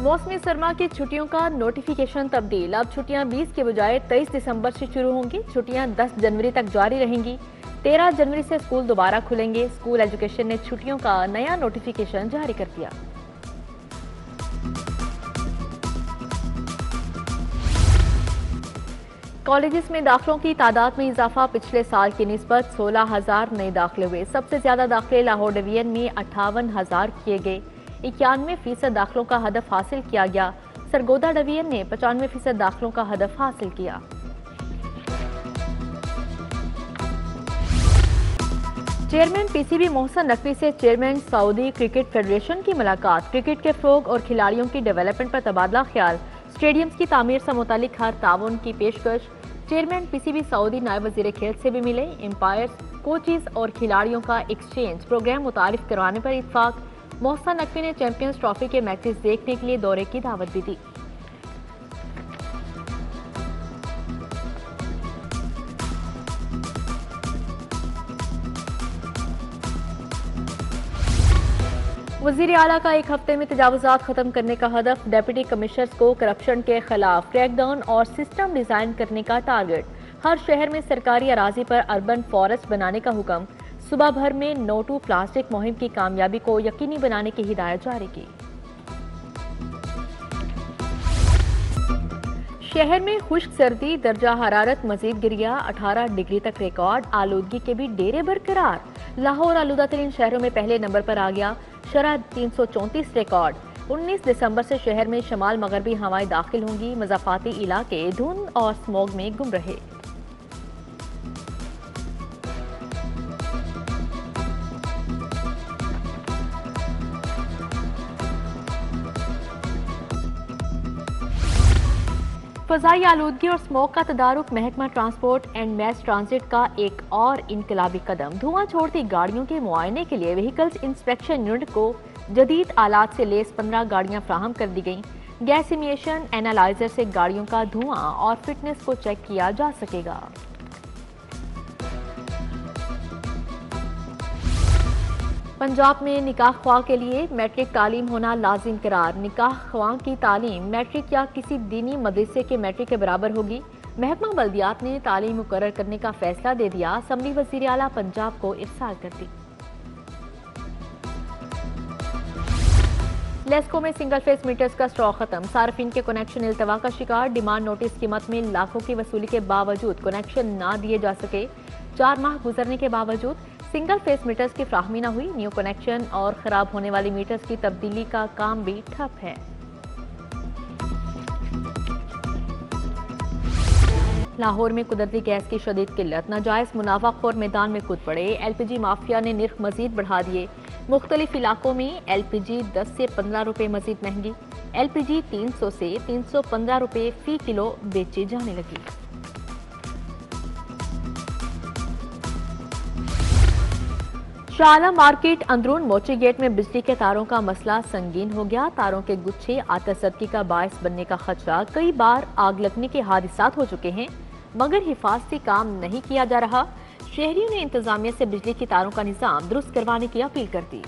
मौसमी सरमा की छुट्टियों का नोटिफिकेशन तब्दील। अब छुट्टियां 20 के बजाय 23 दिसंबर से शुरू होंगी। छुट्टियां 10 जनवरी तक जारी रहेंगी। 13 जनवरी से स्कूल दोबारा खुलेंगे। स्कूल एजुकेशन ने छुट्टियों का नया नोटिफिकेशन जारी कर दिया। कॉलेजेस में दाखिलों की तादाद में इजाफा। पिछले साल की निस्बत 16,000 नए दाखिले हुए। सबसे ज्यादा दाखिले लाहौर डिवीजन में 58,000 किए गए। 91% दाखिलों का हदफ हासिल किया गया। सरगोदा डिवीजन ने 95% दाखिलों का हदफ हासिल किया। चेयरमैन पीसीबी मोहसन नकवी से चेयरमैन सऊदी क्रिकेट फेडरेशन की मुलाकात। क्रिकेट के फ़रोग और खिलाड़ियों की डेवलपमेंट पर तबादला ख्याल। स्टेडियम्स की तामीर से मुतालिक हर ताउन की पेशकश। चेयरमैन पीसीबी सऊदी नायब वज़ीर खेल से भी मिले। एम्पायर्स, कोचेज और खिलाड़ियों का एक्सचेंज प्रोग्राम मुतारिफ करवाने पर इत्फाक। मोहसन नकवी ने चैंपियंस ट्रॉफी के मैचेस देखने के लिए दौरे की दावत भी दी। वज़ीर आला का एक हफ्ते में तजावुज़ात खत्म करने का हदफ। डेप्यूटी कमिश्नर्स को करप्शन के खिलाफ क्रैकडाउन और सिस्टम डिजाइन करने का टारगेट। हर शहर में सरकारी अराजी पर अर्बन फॉरेस्ट बनाने का हुक्म। सुबह भर में नो टू प्लास्टिक मुहिम की कामयाबी को यकीनी बनाने की हिदायत जारी की। शहर में खुश्क सर्दी, दर्जा हरारत मजीद गिर गया। 18 डिग्री तक रिकॉर्ड। आलूदगी के भी डेरे बरकरार। लाहौर आलूदा तरीन शहरों में पहले नंबर पर आ गया। शरह 334 रिकॉर्ड। 19 दिसंबर से शहर में शमाल मगरबी हवाएं दाखिल होंगी। मज़ाफ़ाती इलाके धुंध और स्मॉग में गुम रहे। फ़ज़ाई आलूदगी और स्मोक का तदारुक। महकमा ट्रांसपोर्ट एंड मैस ट्रांजिट का एक और इनकलाबी कदम। धुआं छोड़ती गाड़ियों के मुआयने के लिए व्हीकल्स इंस्पेक्शन यूनिट को जदीद आलात से लेस 15 गाड़ियां फ्राहम कर दी गईं। गैस इमिशन एनालाइजर से गाड़ियों का धुआं और फिटनेस को चेक किया जा सकेगा। पंजाब में निकाह ख्वाह के लिए मैट्रिक तालीम होना लाजिम करार। निकाह ख्वाह की तालीम मैट्रिक या किसी दीनी मदरसे के मैट्रिक के बराबर होगी। महकमा बल्दियात ने तालीम मुकर्रर करने का फैसला दे दिया। असम्बली वज़ीर आला पंजाब को इरसाल कर दी। लेस्को में सिंगल फेस मीटर्स का स्टॉक खत्म। सार्फिन के कनेक्शन इल्तवा का शिकार। डिमांड नोटिस कीमत में लाखों की वसूली के बावजूद कनेक्शन ना दिए जा सके। 4 माह गुजरने के बावजूद सिंगल फेस मीटर्स की फ्राहमी न हुई। न्यू कनेक्शन और खराब होने वाली मीटर्स की तब्दीली का काम भी ठप है। लाहौर में कुदरती गैस की शदीद किल्लत। नाजायज मुनाफाखोर मैदान में कूद पड़े। एलपीजी माफिया ने निर्ख मजीद बढ़ा दिए। मुख्तलिफ इलाकों में एलपीजी 10 से 15 रुपए मजीद महंगी। एलपीजी 300 से 315 रुपए फी किलो बेची जाने लगी। शाला मार्केट अंदरून मोची गेट में बिजली के तारों का मसला संगीन हो गया। तारों के गुच्छे आतिशज़दी का बायस बनने का खदशा। कई बार आग लगने के हादिसात हो चुके हैं, मगर हिफाजती काम नहीं किया जा रहा। शहरियों ने इंतजामिया से बिजली की तारों का निजाम दुरुस्त करवाने की अपील कर दी।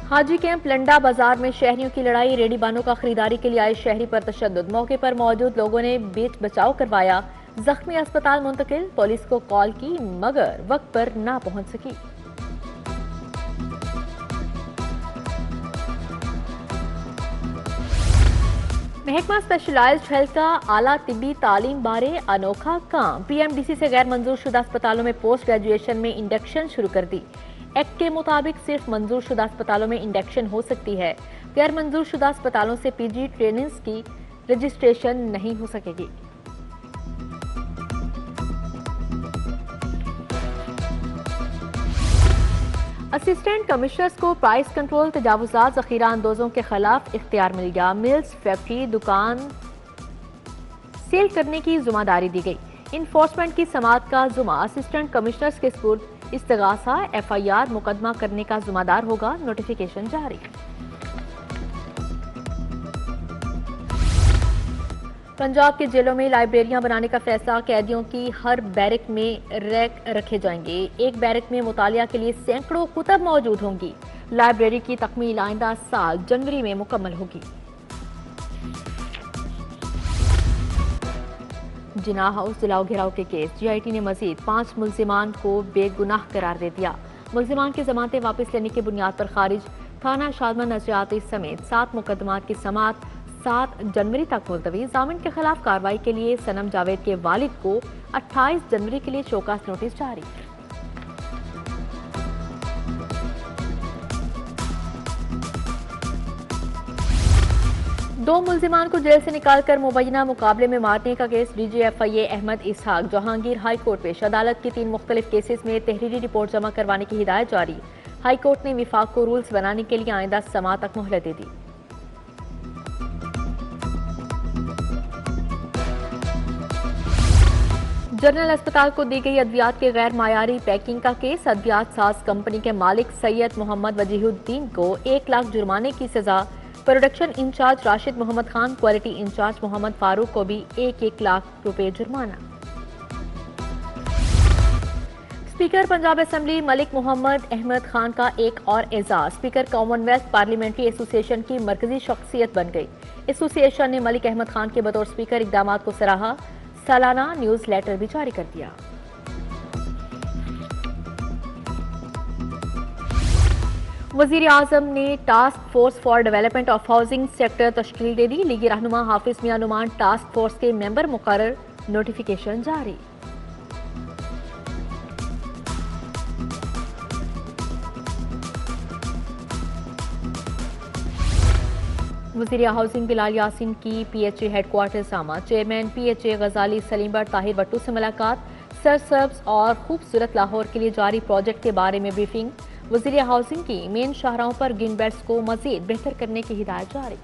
हाजी कैंप लंडा बाजार में शहरियों की लड़ाई। रेडी बानों का खरीदारी के लिए आए शहरी पर तशद्दुद। मौके पर मौजूद लोगों ने बेच बचाव करवाया। जख्मी अस्पताल मुंतकिल। पुलिस को कॉल की मगर वक्त पर ना पहुंच सकी। महकमा स्पेशलाइज्ड हेल्थ का आला तिब्बी तालीम बारे अनोखा काम। पीएमडीसी से गैर मंजूर शुदा अस्पतालों में पोस्ट ग्रेजुएशन में इंडक्शन शुरू कर दी। एक्ट के मुताबिक सिर्फ मंजूर शुदा अस्पतालों में इंडक्शन हो सकती है। गैर मंजूर शुदा अस्पतालों से पीजी ट्रेनिंग्स की रजिस्ट्रेशन नहीं हो सकेगी। असिस्टेंट कमिश्नर्स को प्राइस कंट्रोल तजावुजात ज़ख़ीरा अंदोजों के खिलाफ इख्तियार मिल गया। मिल्स, फैक्ट्री, दुकान सील करने की जिम्मेदारी दी गई। इन्फोर्समेंट की समाअत का जुमा असिस्टेंट कमिश्नर्स के स्पुर्द। इस्तगासा एफआईआर मुकदमा करने का जिम्मेदार होगा। नोटिफिकेशन जारी। पंजाब की जेलों में लाइब्रेरियां बनाने का फैसला। कैदियों की हर बैरक में रैक रखे जाएंगे। एक बैरक में मुतालिया के लिए सैकड़ों कुतब मौजूद होंगी। लाइब्रेरी की तकमील आइंदा साल जनवरी में मुकम्मल होगी। जिना हाउस जलाओ घेराव के केस GIT ने मजीद 5 मुल्जिमान को बेगुनाह करार दे दिया। मुल्जिमान की जमानतें वापस लेने की बुनियाद पर खारिज। थाना शादमन नजरियाती समेत 7 मुकदमात की समाअत 7 जनवरी तक मुलतवी। जामिन के खिलाफ कार्रवाई के लिए सनम जावेद के वालिद को 28 जनवरी के लिए शोकास नोटिस जारी। दो मुल्जिमान को जेल से निकालकर मुबैना मुकाबले में मारने का केस DGFIA अहमद इसहाक जहांगीर हाई कोर्ट पेश। अदालत की 3 मुख्तलिफ केसेस में तहरीरी रिपोर्ट जमा करवाने की हिदायत जारी। हाई कोर्ट ने विफाक को रूल्स बनाने के लिए आइंदा समाअत तक मोहलत दे दी। जनरल अस्पताल को दी गई अद्वियात के गैर मायारी पैकिंग का केस। अद्वियात साज कंपनी के मालिक सैयद मोहम्मद वजीहुद्दीन को 1 लाख जुर्माने की सजा। Production in charge Rashid Mohammad Khan, quality in charge Mohammad Farooq को भी 1-1 लाख रुपए जुर्माना। स्पीकर पंजाब असेंबली मलिक मोहम्मद अहमद खान का एक और एजाज। स्पीकर कॉमनवेल्थ पार्लियामेंट्री एसोसिएशन की मरकजी शख्सियत बन गई। एसोसिएशन ने मलिक अहमद खान के बतौर स्पीकर इकदामात को सराहा। सालाना न्यूज लेटर भी जारी कर दिया। वजीर आजम ने task force for development of housing sector तश्कील दे दी। लीगी रहनुमा हाफिज मियां नुमान टास्क फोर्स के मेंबर मुकर्रर। नोटिफिकेशन जारी। वजीर हाउसिंग बिलाल यासीन की PHA हेडक्वार्टर्स आमा। Chairman PHA Ghazali Salim but Tahir Bhattu से मुलाकात। सरसब्ज और खूबसूरत लाहौर के लिए जारी प्रोजेक्ट के बारे में ब्रीफिंग। वजीर हाउसिंग की मेन शाहराहों पर ग्रीन बेल्ट्स को मजीद बेहतर करने की हिदायत जारी।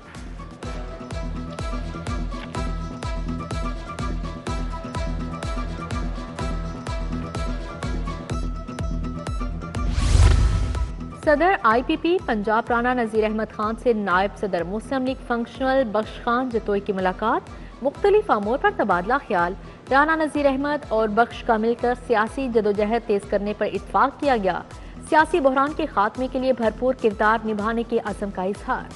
सदर IPP पंजाब राना नजीर अहमद खान से नायब सदर मुस्लिम लीग फंक्शनल बख्श खान जतोई की मुलाकात। मुख्तलिफ अमूर पर तबादला ख्याल। राना नजीर अहमद और बख्श का मिलकर सियासी जदोजहद तेज करने पर इत्तफाक किया गया। सियासी बहरान के खात्मे के लिए भरपूर किरदार निभाने के अज़म का इजहार।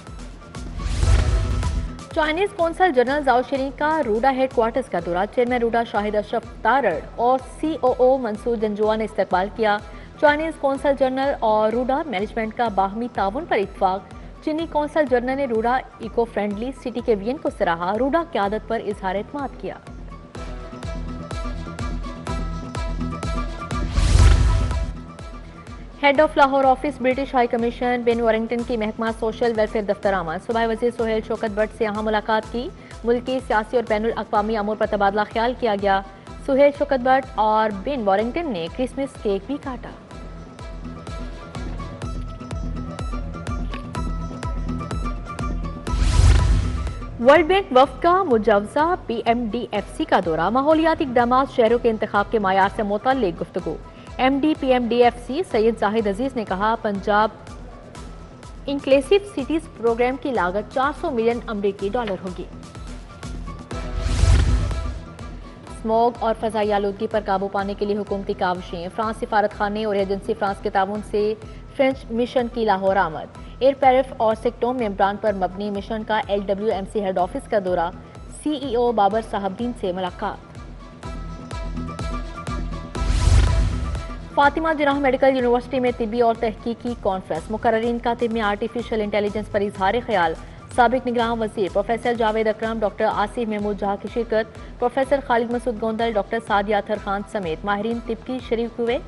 चाइनीज कौंसल जनरल जाओ शरीफ का रूडा हेडक्वार्टर्स का दौरा। चेयरमैन रूडा शाहिद अशरफ तारड़ और COO मंसूर जंजुआ ने इस्तकबाल किया। चाइनीज कौंसल जनरल और रूडा मैनेजमेंट का बाहमी ताउन पर इत्तफाक। चीनी कौंसल जनरल ने रूडा इको फ्रेंडली सिटी के विजन को सराहा। रूडा क़यादत पर इजहार एतमाद किया। Head of Lahore office British high commission Ben Warrington की महकमा सोशल वेलफेयर दफ्तर आमद। सूबाई वज़ीर सुहेल शौकत भट्ट से यहाँ मुलाकात की। मुल्की सियासी और बैनुल अक़वामी अमूर पर तबादला ख्याल किया गया। सुहेल शौकत भट्ट और बेन वारिंगटन ने क्रिसमस केक भी काटा। वर्ल्ड बैंक वफ्द का मुजवजा PMDFC का दौरा। माहौलियाती इक़दामात शहरों के इंतखाब के मायार से मुतल्लिक़ गुफ्तगू। MD PMDFC सैयद जाहिद अजीज ने कहा पंजाब इंक्लेसिव सिटीज प्रोग्राम की लागत 400 मिलियन अमरीकी डॉलर होगी। स्मॉग और फजाई आलूदगी पर काबू पाने के लिए हुकूमती काविशें। फ्रांस सिफारत खाने और एजेंसी फ्रांस के ताउन से फ्रेंच मिशन की लाहौर आमद। एयर पैरिफ और सेक्टोम मेम्ब्रान पर मबनी मिशन का LWMC हेड ऑफिस का दौरा। CEO बाबर साहबदीन से मुलाकात। फातिमा जिन्नाह मेडिकल यूनिवर्सिटी में तिब्बी और तहकीकी कॉन्फ्रेंस। मुकर्ररीन का तिब में आर्टिफिशियल इंटेलिजेंस पर इजहार ख्याल। साबिक निगरान वजीर प्रोफेसर जावेद अकरम, डॉक्टर आसिफ महमूद जहाँ की शिरकत। प्रोफेसर खालिद मसूद गोंदल, डॉक्टर सादिया अतहर खान समेत माहिरीन तिब की शरीक हुए।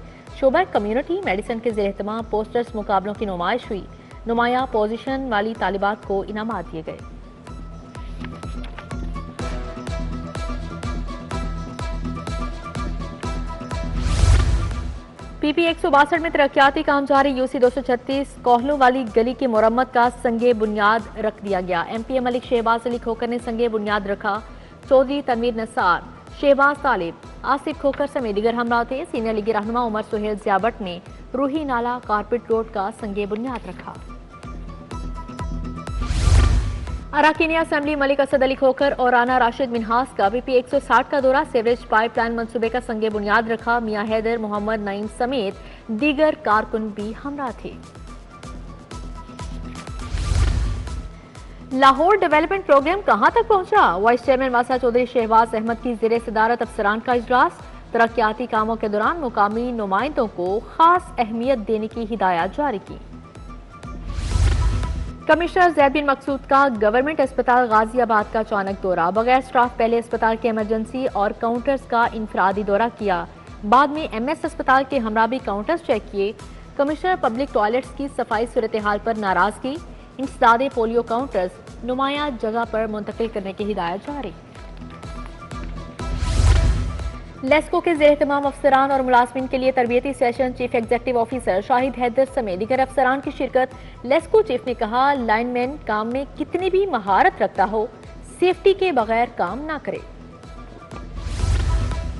शोबा कम्युनिटी मेडिसिन के ज़ेर एहतमाम पोस्टर्स मुकाबलों की नुमाइश हुई। नुमाया पोजीशन वाली तालिबात को इनामात दिए गए। PP 162 में तरक्याती काम जारी। UC 236 कोहलों वाली गली की मुरम्मत का संगे बुनियाद रख दिया गया। MPA मलिक शहबाज अली खोकर ने संगे बुनियाद रखा। चौधरी तनवीर नसार, शहबाज तालिब, आसिफ खोकर समेत दीगर हमरा थे। सीनियर लीगी रहनुमा उमर सुहेल ज़ियाबट ने रूही नाला कारपेट रोड का संगे बुनियाद रखा। अराकीनी असेंबली मलिक असद अली खोकर और राना राशिद मिनहास का PP 160 का दौरा। सीवरेज पाइपलाइन मंसूबे का संगे बुनियाद रखा। मियां हैदर, मोहम्मद नईम समेत दीगर कारकुन भी हमरा थे। लाहौर डेवलपमेंट प्रोग्राम कहां तक पहुंचा? वाइस चेयरमैन वासा चौधरी शहबाज अहमद की ज़ेरे सदारत अफसरान का इजलास। तरक्याती कामों के दौरान मुकामी नुमाइंदों को खास अहमियत देने की हिदायत जारी की। कमिश्नर जैद बिन मकसूद का गवर्नमेंट अस्पताल गाजियाबाद का अचानक दौरा। बगैर स्टाफ पहले अस्पताल के इमरजेंसी और काउंटर्स का इंफरादी दौरा किया। बाद में MS अस्पताल के हमरा भी काउंटर्स चेक किए। कमिश्नर पब्लिक टॉयलेट्स की सफाई सूरत हाल पर नाराजगी। इंसदादे पोलियो काउंटर्स नुमाया जगह पर मुंतकिल करने की हिदायत जारी। लेस्को के ज़ेर तमाम अफसरान और मुलाजमीन के लिए तरबियती session. Chief executive officer Shahid Haider समेत दीगर अफसरान की शिरकत। लेस्को चीफ ने कहा, लाइनमैन काम में कितनी भी महारत रखता हो, सेफ्टी के बगैर काम ना करे।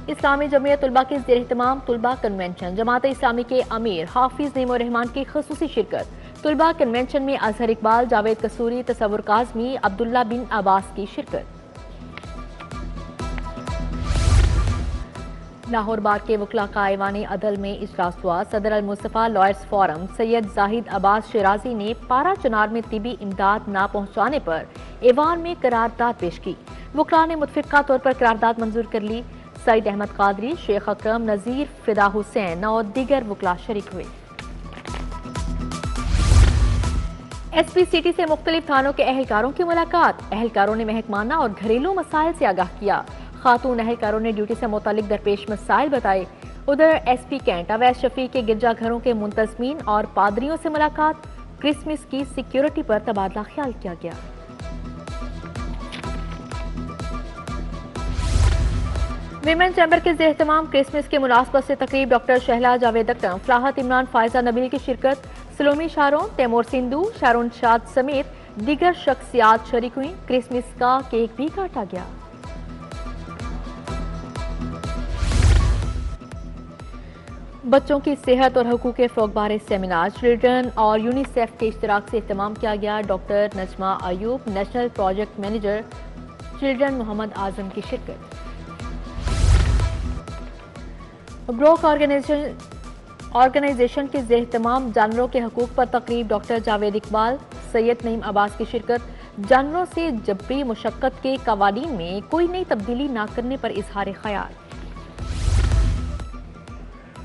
इस्लामी जमीयत तुलबा के ज़ेर तमाम तुलबा कन्वेंशन। जमात इस्लामी के अमीर हाफिज नेमो रहमान की खसूसी शिरकत। तुलबा कन्वेंशन में अजहर इकबाल, जावेद कसूरी, तसव्वुर काज़मी, अब्दुल्ला बिन अब्बास की शिरकत। लाहौर बार के वकला का ऐवान अदल में इजलास हुआ। सदर अल मुस्तफा लॉयर्स फोरम सैयद जाहिद अब्बास शिराजी ने पारा चनार में तिबी इमदाद ना पहुंचाने पर ऐवान में करारदाद पेश की। वकला ने मुतफिका तौर पर करारदाद मंजूर कर ली। सईद अहमद कादरी, शेख अकरम, नजीर, फिदा हुसैन और दीगर वकला शरीक हुए। SP सिटी से मुख्तलिफ थानों के अहलकारों की मुलाकात। अहलकारों ने महकमाना और घरेलू मसाइल से आगाह किया। खातून अहलकारों ने ड्यूटी से मुतालिक दरपेश मसाइल बताए। उधर SP कैंट अवैस शफी के गिरजाघरों के मुंतजमीन और पादरियों से मुलाकात। क्रिसमस की सिक्योरिटी पर तबादला ख्याल किया गया। विमेन चैम्बर के ज़ेर-ए-तमाम क्रिसमस के मुनासबत से तकरीब। डॉक्टर शहला जावेद अख्तर, फलाहत इमरान, फायजा नबील की शिरकत। सलोमी शारोन, तैमूर सिंधु, शारोन शाद समेत दीगर शख्सियात शरीक हुई। क्रिसमस का केक भी काटा गया। बच्चों की सेहत और हकूक़ के फ़रोग़ बारे सेमिनार चिल्ड्रन और यूनिसेफ के इश्तिराक से इख्तिमाम किया गया। Doctor Najma Ayub, national project manager children, Mohammad Azam की शिरकत। ब्रोक ऑर्गेनाइजेशन के ज़ेर-ए-तमाम जानवरों के हकूक़ पर तकरीब। डॉक्टर जावेद इकबाल, सैयद नईम अब्बास की शिरकत। जानवरों से जबरी मुशक्क़त के कवानीन में कोई नई तब्दीली न करने पर इजहार ख्याल।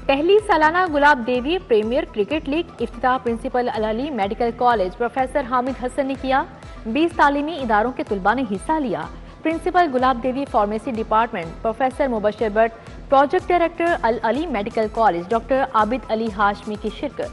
पहली सालाना Gulab Devi premier cricket league इफ्तिताह principal Al Ali medical college professor Hamid Hassan ने किया। 20 तालीमी इदारों के तुलबा ने हिस्सा लिया। Principal Gulab Devi pharmacy department professor Mubashir Bhatt, project director Al Ali medical college doctor Abid Ali Hashmi की शिरकत।